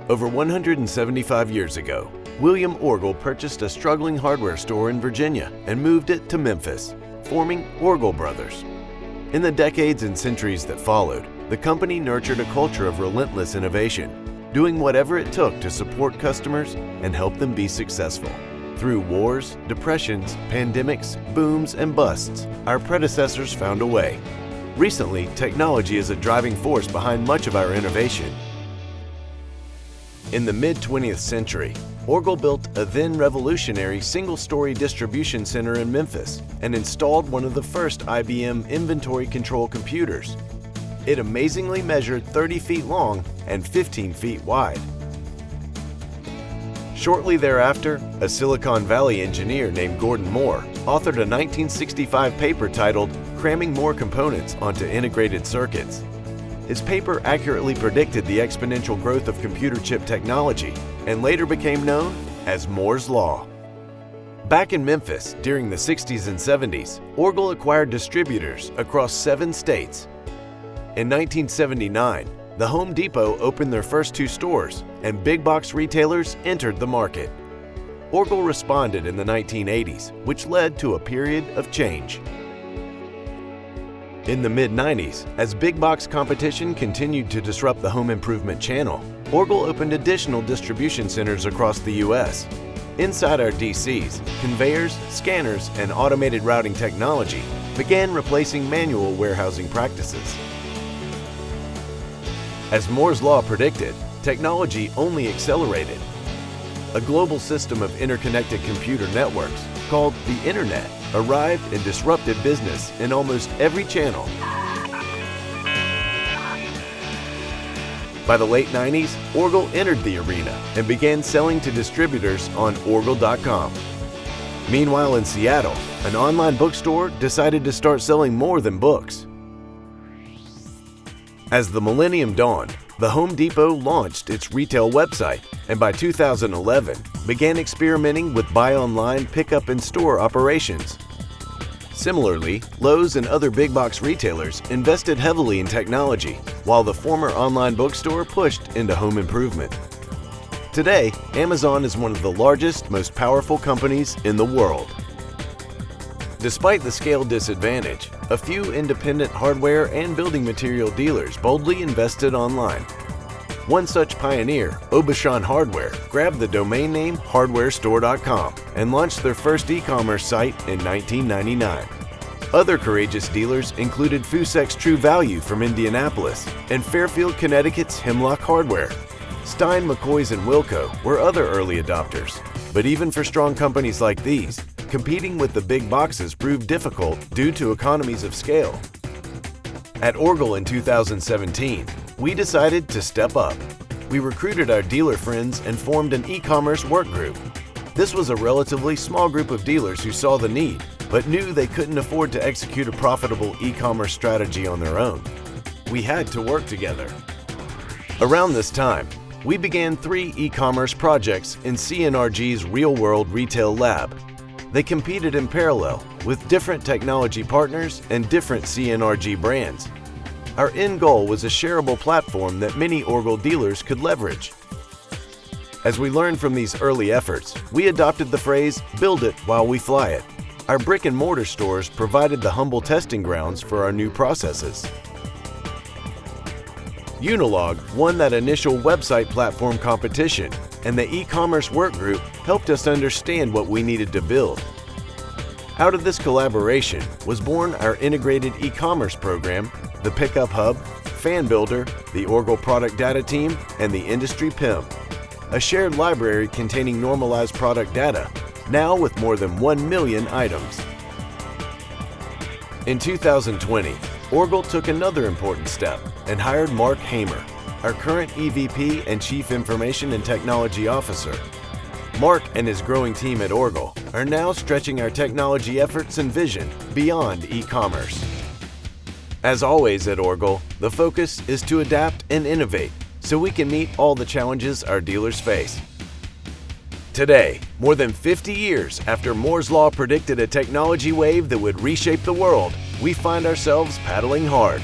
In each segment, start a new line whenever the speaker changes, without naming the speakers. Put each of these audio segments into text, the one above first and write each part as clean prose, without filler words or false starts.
Over 175 years ago, William Orgill purchased a struggling hardware store in Virginia and moved it to Memphis, forming Orgill Brothers. In the decades and centuries that followed, the company nurtured a culture of relentless innovation, doing whatever it took to support customers and help them be successful. Through wars, depressions, pandemics, booms, and busts, our predecessors found a way. Recently, technology is a driving force behind much of our innovation. In the mid-20th century, Orgill built a then revolutionary single-story distribution center in Memphis and installed one of the first IBM inventory control computers. It amazingly measured 30 feet long and 15 feet wide. Shortly thereafter, a Silicon Valley engineer named Gordon Moore authored a 1965 paper titled "Cramming More Components onto Integrated Circuits." His paper accurately predicted the exponential growth of computer chip technology and later became known as Moore's Law. Back in Memphis during the 60s and 70s, Orgill acquired distributors across 7 states. In 1979, the Home Depot opened their first 2 stores and big box retailers entered the market. Orgill responded in the 1980s, which led to a period of change. In the mid-90s, as big box competition continued to disrupt the home improvement channel, Orgill opened additional distribution centers across the U.S. Inside our DCs, conveyors, scanners, and automated routing technology began replacing manual warehousing practices. As Moore's Law predicted, technology only accelerated. A global system of interconnected computer networks, called the Internet, arrived and disrupted business in almost every channel. By the late 90s, Orgill entered the arena and began selling to distributors on Orgill.com. Meanwhile, in Seattle, an online bookstore decided to start selling more than books. As the millennium dawned, the Home Depot launched its retail website and by 2011 began experimenting with buy online, pickup in store operations. Similarly, Lowe's and other big box retailers invested heavily in technology, while the former online bookstore pushed into home improvement. Today, Amazon is one of the largest, most powerful companies in the world. Despite the scale disadvantage, a few independent hardware and building material dealers boldly invested online. One such pioneer, Aubuchon Hardware, grabbed the domain name hardwarestore.com and launched their first e-commerce site in 1999. Other courageous dealers included Fusek's True Value from Indianapolis and Fairfield, Connecticut's Hemlock Hardware. Stein, McCoy's, and Wilco were other early adopters. But even for strong companies like these, competing with the big boxes proved difficult due to economies of scale. At Orgill in 2017, we decided to step up. We recruited our dealer friends and formed an e-commerce work group. This was a relatively small group of dealers who saw the need, but knew they couldn't afford to execute a profitable e-commerce strategy on their own. We had to work together. Around this time, we began 3 e-commerce projects in CNRG's real-world retail lab. They competed in parallel with different technology partners and different CNRG brands. Our end goal was a shareable platform that many Orgill dealers could leverage. As we learned from these early efforts, we adopted the phrase, "build it while we fly it." Our brick-and-mortar stores provided the humble testing grounds for our new processes. Unilog won that initial website platform competition, and the e-commerce work group helped us understand what we needed to build. Out of this collaboration was born our integrated e-commerce program, the Pickup Hub, Fan Builder, the Orgill Product Data Team, and the Industry PIM, a shared library containing normalized product data, now with more than 1 million items. In 2020, Orgill took another important step and hired Mark Hamer, our current EVP and Chief Information and Technology Officer. Mark and his growing team at Orgill are now stretching our technology efforts and vision beyond e-commerce. As always at Orgill, the focus is to adapt and innovate so we can meet all the challenges our dealers face. Today, more than 50 years after Moore's Law predicted a technology wave that would reshape the world, we find ourselves paddling hard.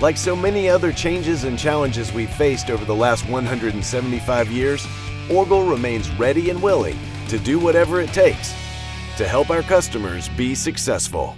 Like so many other changes and challenges we've faced over the last 175 years, Orgill remains ready and willing to do whatever it takes to help our customers be successful.